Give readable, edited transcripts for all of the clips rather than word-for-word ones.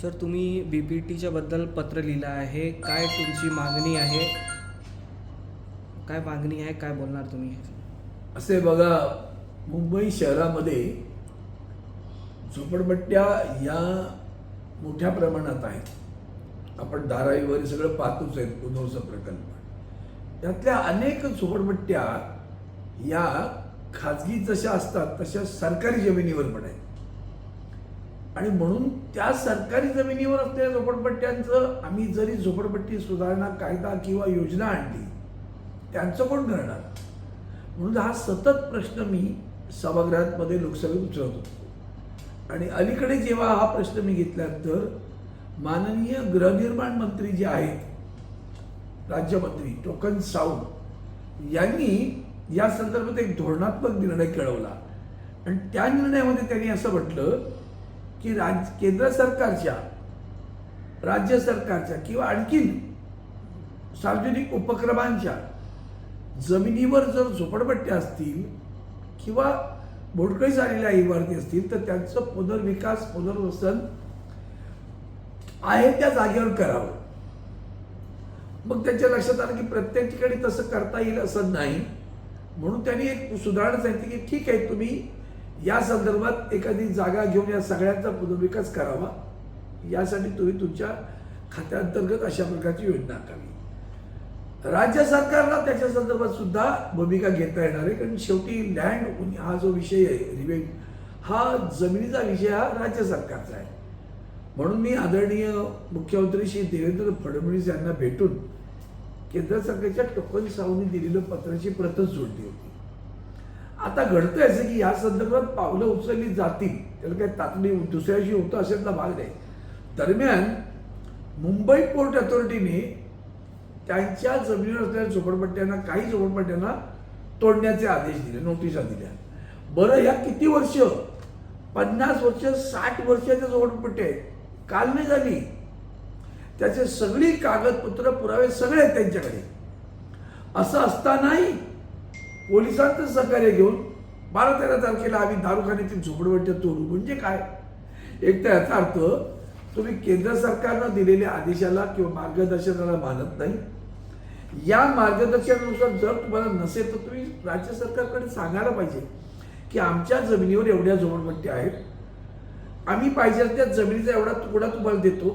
Sir, तुम्ही BPTच्या बद्दल पत्र लिहिलं आहे. काय तुमची मागणी आहे? काय मागणी आहे? काय बोलणार तुम्ही? असे बघा, मुंबई शहरामध्ये झोपडपट्ट्या या मोठ्या प्रमाणात आहेत. आपण धारावीवर सगळं पाहतोच आहेत, पुनर्वसन प्रकल्प. त्यातल्या अनेक झोपडपट्ट्या या खाजगी जशा असतात तशा सरकारी जमिनीवर पण आहेत. आणि म्हणून त्या सरकारी जमिनीवर असलेल्या झोपडपट्ट्यांचं आम्ही जरी झोपडपट्टी सुधारणा कायदा किंवा योजना आणली, त्यांचं कोण करणार? म्हणून हा सतत प्रश्न मी सभागृहात मध्ये लोकसभेत उचलत होतो. आणि अलीकडे जेव्हा हा प्रश्न मी घेतल्यानंतर माननीय गृहनिर्माण मंत्री जे आहेत, राज्यमंत्री टोकन साऊंड यांनी या संदर्भात एक धोरणात्मक निर्णय कळवला. आणि त्या निर्णयामध्ये त्यांनी असं म्हटलं की केंद्र सरकारच्या, राज्य सरकारच्या किंवा आणखीन सार्वजनिक उपक्रमांच्या जमिनीवर जर झोपडपट्ट्या असतील किंवा मोडकळी झालेल्या इमारती असतील तर त्यांचं पुनर्विकास, पुनर्वसन आहे त्या जागेवर करावं. मग त्यांच्या लक्षात आलं की प्रत्येक ठिकाणी तसं करता येईल असं नाही. म्हणून त्यांनी एक सुधारणा सांगितली की ठीक आहे, तुम्ही या संदर्भात एखादी जागा घेऊन या सगळ्यांचा पुनर्विकास करावा. यासाठी तुम्ही तुमच्या खात्याअंतर्गत अशा प्रकारची योजना आखावी. राज्य सरकारला त्याच्या संदर्भात सुद्धा भूमिका घेता येणार आहे, कारण शेवटी लँड हा जो विषय आहे, रिव्हेन्यू हा जमिनीचा विषय हा राज्य सरकारचा आहे. म्हणून मी आदरणीय मुख्यमंत्री श्री देवेंद्र फडणवीस यांना भेटून केंद्र सरकारच्या टोकन साऊंनी दिलेलं पत्राची प्रतच जोडली होती. आता घडतंय असं की या संदर्भात पावलं उचलली जातील, त्याला काही तातडी दुसऱ्याशी होतं असेल तर भाग नाही. दरम्यान मुंबई पोर्ट अथॉरिटीने त्यांच्या जमिनीवर असलेल्या झोपडपट्ट्यांना, काही झोपडपट्ट्यांना तोडण्याचे आदेश दिले, नोटिसा दिल्या. बरं, या किती वर्ष, 50 वर्ष, 60 वर्षाच्या झोपडपट्ट्या आहेत, काल नाही झाली. त्याचे सगळी कागदपत्र, पुरावे सगळे आहेत त्यांच्याकडे. असं असतानाही पोलिसांचं सहकार्य घेऊन 12-13 तारखेला आम्ही दारूखान्यातील झोपडपट्ट्या तोडू. म्हणजे काय? एक तर याचा अर्थ तुम्ही केंद्र सरकारनं दिलेल्या आदेशाला किंवा मार्गदर्शनाला मानत नाही. या मार्गदर्शनानुसार जर तुम्हाला नसेल तर तुम्ही राज्य सरकारकडे सांगायला पाहिजे की आमच्या जमिनीवर एवढ्या झोपडपट्ट्या आहेत, आम्ही पाहिजे त्या जमिनीचा एवढा तुकडा तुम्हाला देतो.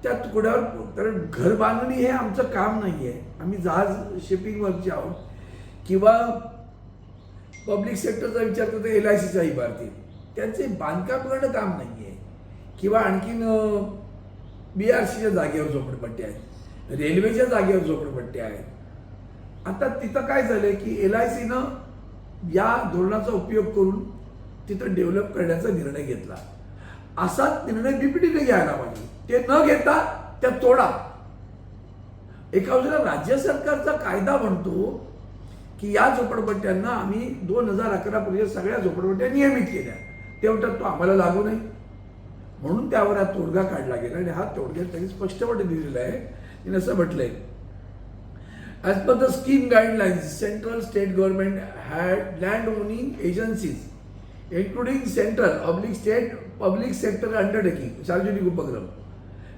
त्या तुकड्यावर, कारण घर बांधणी हे आमचं काम नाही आहे, आम्ही जहाज शिपिंगवरचे आहोत. किंवा पब्लिक सेक्टरचा विचार करतो, LICच्या इमारती, त्यांचे बांधकाम करणं काम नाही आहे. किंवा आणखीन BRCच्या जागेवर झोपडपट्ट्या आहेत, रेल्वेच्या जागेवर झोपडपट्ट्या आहेत. आता तिथं काय झालंय की LICनं या धोरणाचा उपयोग करून तिथं डेव्हलप करण्याचा निर्णय घेतला. असाच निर्णय BPTने घ्यायला पाहिजे. ते न घेता त्या तोडा. एका बाजूला राज्य सरकारचा कायदा म्हणतो की या झोपडपट्ट्यांना आम्ही 2011 पर्यंत सगळ्या झोपडपट्ट्या नियमित केल्या, ते म्हणतात तो आम्हाला लागू नाही. म्हणून त्यावर हा तोडगा काढला गेला. आणि हा तोडगा त्यांनी स्पष्टपणे दिलेला आहे. त्यांनी असं म्हटलंय, as per the scheme guidelines, central state government had land owning agencies including central state public sector undertaking, सार्वजनिक उपक्रम,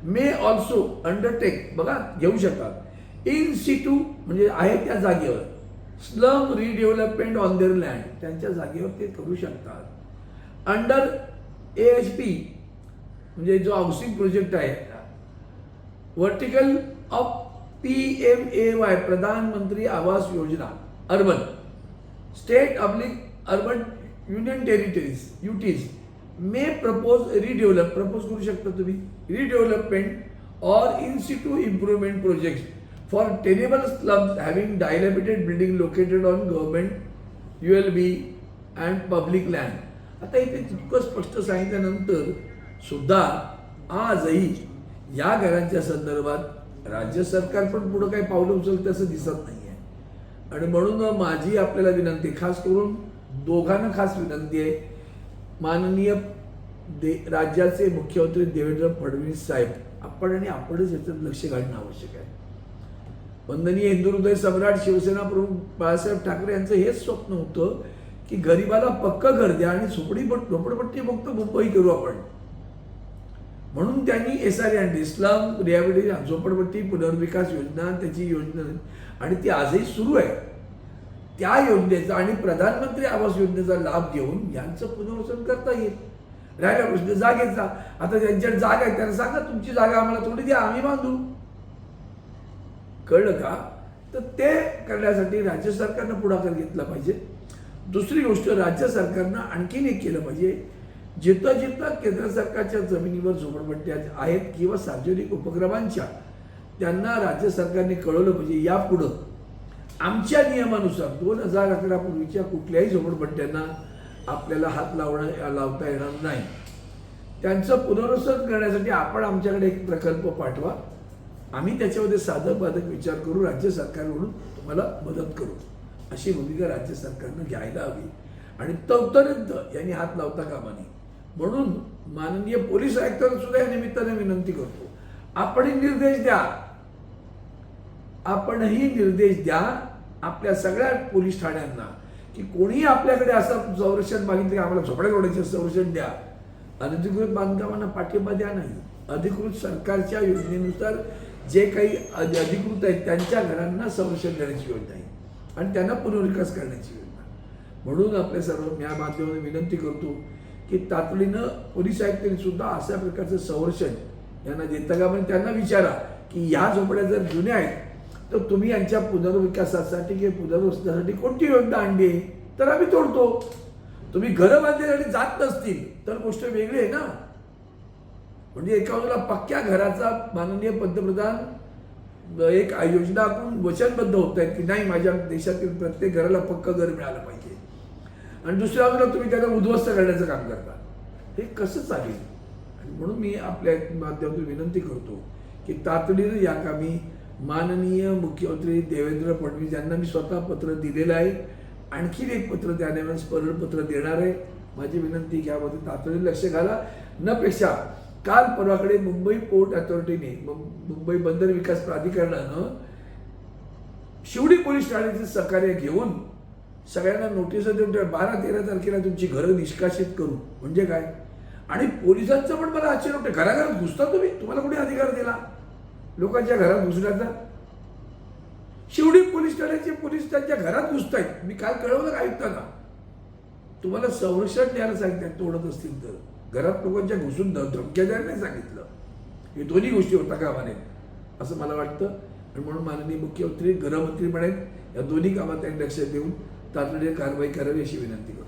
मे ऑल्सो अंडरटेक, बघा घेऊ शकतात, इन सिटू म्हणजे आहे त्या जागेवर, slum redevelopment on there land, त्यांच्या जागेवर ते करू शकतात. अंडर AHP म्हणजे जो हाऊसिंग प्रोजेक्ट आहे, vertical of PMAY, Pradhan Mantri Awas Yojana, urban state urban union territories UTs may propose redevelop, propose करू शकता तुम्ही, रिडेव्हलपमेंट और in situ improvement project for tenable slums having dilapidated building located on government ULB and public land. आता इथे तितकं स्पष्ट सांगितल्यानंतर सुद्धा आजही या घरांच्या संदर्भात राज्य सरकार पण पुढे काही पावलं उचलतं असं दिसत नाही आहे. आणि म्हणून माझी आपल्याला विनंती, खास करून दोघांना खास विनंती आहे, माननीय राज्याचे मुख्यमंत्री देवेंद्र फडणवीस साहेब, आपणच याच्यात लक्ष घालणं आवश्यक आहे. वंदनीय हिंदू हृदय सम्राट शिवसेना प्रमुख बाळासाहेब ठाकरे यांचं हेच स्वप्न होतं की गरिबाला पक्क घर द्या आणि झोपडपट्टी मुक्त मुंबई करू आपण. म्हणून त्यांनी SRND स्लम रिहॅबिलिटेशन झोपडपट्टी पुनर्विकास योजना त्याची योजना आणि ती आजही सुरू आहे. त्या योजनेचा आणि प्रधानमंत्री आवास योजनेचा लाभ घेऊन यांचं पुनर्वसन करता येईल. राहिला प्रश्न जागेचा. आता ज्यांच्याकडे जागा आहे त्यांना सांगा तुमची जागा आम्हाला थोडी द्या, आम्ही बांधू. कळलं का? तर ते करण्यासाठी राज्य सरकारनं पुढाकार घेतला पाहिजे. दुसरी गोष्ट, राज्य सरकारनं आणखीन एक केलं पाहिजे. जिथं जिथं केंद्र सरकारच्या जमिनीवर झोपडपट्ट्या आहेत किंवा सार्वजनिक उपक्रमांच्या, त्यांना राज्य सरकारने कळवलं पाहिजे यापुढं आमच्या नियमानुसार 2011 पूर्वीच्या कुठल्याही झोपडपट्ट्यांना आपल्याला हात लावता येणार नाही. त्यांचं पुनर्वसन करण्यासाठी आपण आमच्याकडे एक प्रकल्प पाठवा, आम्ही त्याच्यामध्ये साधक बाधक विचार करू, राज्य सरकारकडून तुम्हाला मदत करू. अशी भूमिका राज्य सरकारनं घ्यायला हवी आणि तोपर्यंत यांनी हात लावता कामा नये. म्हणून माननीय पोलीस आयुक्तांना सुद्धा या निमित्ताने विनंती करतो, आपणही निर्देश द्या, आपणही निर्देश द्या आपल्या सगळ्या पोलीस ठाण्यांना की कोणीही आपल्याकडे असं संरक्षण मागितलं की आम्हाला झोपड्या तोडायचं संरक्षण द्या, अनधिकृत बांधकामांना पाठिंबा द्या नाही. अधिकृत सरकारच्या योजनेनुसार जे काही अधिकृत आहेत त्यांच्या घरांना संरक्षण देण्याची योजना आहे आणि त्यांना पुनर्विकास करण्याची योजना. म्हणून आपल्या सर्व या माध्यमातून विनंती करतो की तातडीनं पोलीस आयुक्तांनी सुद्धा अशा प्रकारचं संरक्षण यांना देता का. पण त्यांना विचारा की ह्या झोपड्या जर जुन्या आहेत तर तुम्ही यांच्या पुनर्विकासासाठी किंवा पुनर्वसनासाठी कोणती योजना आणली आहे, तर आम्ही तोडतो. तुम्ही घरं बांधण्यासाठी जात नसतील तर गोष्ट वेगळी आहे ना. म्हणजे एका बाजूला पक्क्या घराचा माननीय पंतप्रधान एक योजना आपण वचनबद्ध होत आहेत की नाही माझ्या देशातील प्रत्येक घराला पक्कं घर मिळालं पाहिजे, आणि दुसऱ्या बाजूला तुम्ही त्यांना उद्ध्वस्त करण्याचं काम करता. हे कसं चालेल? आणि म्हणून मी आपल्या माध्यमातून विनंती करतो की तातडीनं या कामी माननीय मुख्यमंत्री देवेंद्र फडणवीस यांना मी स्वतः पत्र दिलेलं आहे, आणखीन एक पत्र त्याने स्मरणपत्र देणार आहे. माझी विनंती की यामध्ये तातडीने लक्ष घाला. नपेक्षा काल परवाकडे मुंबई पोर्ट अथॉरिटीने मुंबई बंदर विकास प्राधिकरणानं शिवडी पोलीस ठाण्याचे सहकार्य घेऊन सगळ्यांना नोटीस देऊन 12-13 तारखेला तुमची घरं निष्कासित करू. म्हणजे काय? आणि पोलिसांचं पण मला आश्चर्य वाटतं, घराघरात घुसता तुम्ही, तुम्हाला कोणी अधिकार दिला लोकांच्या घरात घुसण्याचा? शिवडी पोलीस ठाण्याचे पोलीस त्यांच्या घरात घुसतायत. मी काल कळवलं का आयुक्तांना, तुम्हाला संरक्षण द्यायला सांगितलं तोडत असतील तर, घरात लोकांच्या घुसून धमक्या द्यायला नाही सांगितलं. हे दोन्ही गोष्टी होता कामा नयेत असं मला वाटतं. आणि म्हणून माननीय मुख्यमंत्री गृहमंत्री पण आहेत, या दोन्ही कामात त्यांनी लक्ष देऊन तातडीने कारवाई करावी अशी विनंती करतो.